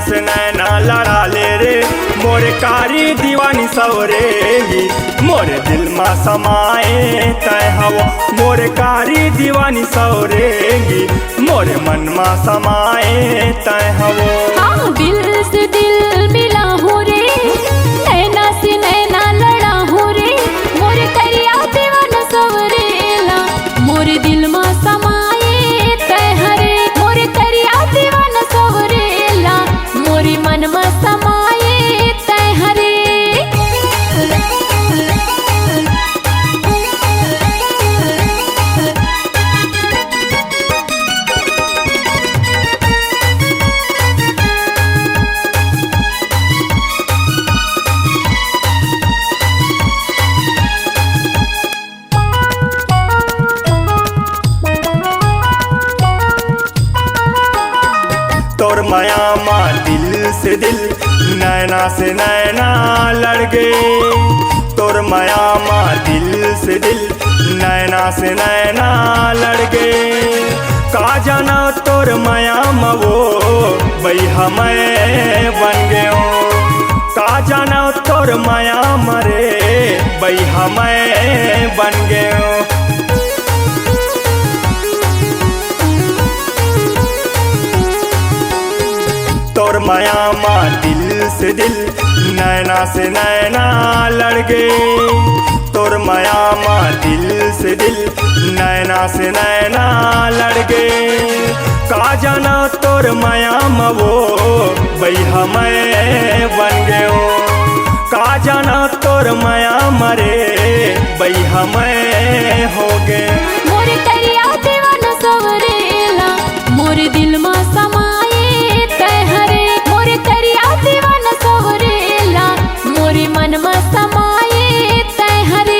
से नैना लड़ा ले रे मोर कारी दीवानी सवरेगी मोर दिल मा समाए तय हवा मोर कारी दीवानी सवरेगी मोर मन मा समाए तय हवो। हाँ दिल से दिल मिला हो रे नैना से नैना लड़ा हो रे मोर करिया दीवाना सवरेला मोर दिल मा समाए तय हरे मोर करिया दीवाना सवरेला मोर मन मा समाए तय हरे। तोर माया माँ दिल से दिल नैना से नैना लड़ गए तोर माया माँ दिल से दिल नैना से नैना लड़ गए का जाना तोर माया माँ वो वही हमें बन गए का जाना तोर माया मरे वही हमें बन गए। तोर माया माँ दिल से दिल नैना से नैना लड़ गए तोर माया माँ दिल से दिल नैना से नैना लड़ गए का जाना तोर माया माँ वो वही हमें बन गए का जाना तोर माया मरे वही हमें हो गए। मोर करिया दीवाना सवरेला मोर दिल मा समाए तय हरे मोर करिया दीवाना सवरेला मोर मन मा समाए तय हरे।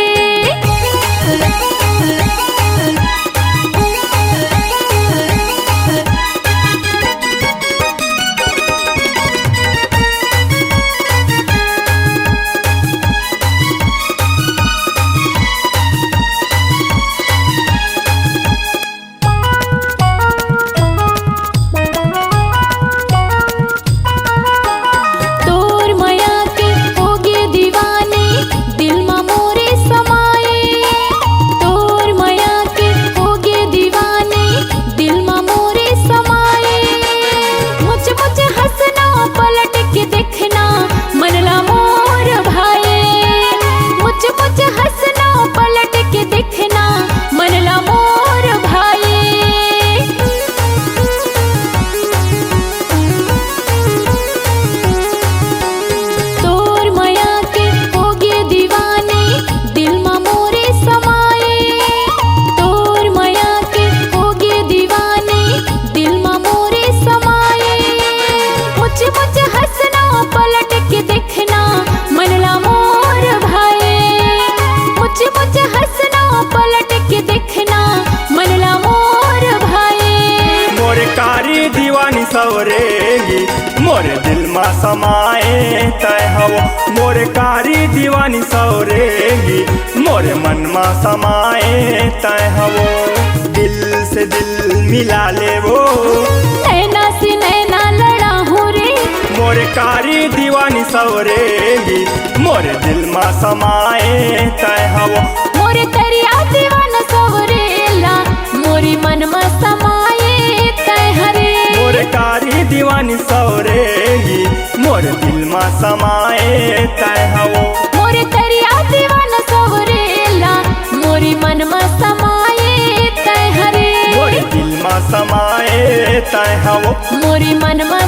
सवरेगी मोर दिल मा समाए तय हवा मोर कारी दीवानी सवरेगी मोर मन मा समाए तय हवो। दिल से दिल मिला ले वो नैना से नैना लड़ा हो रे मोर कारी दीवानी सवरेगी मोर दिल मा समाए तय हवा मोर करिया दीवाना सवरेला मोर मन मा समाए तय हरे मोर कारी दीवानी सवरेगी मोर दिल मा समाए तय हवो मोर करिया दीवाना सवरेला मोर मन मा समाए तय हरे मोर दिल मा समाए तय हवो मोर मन मा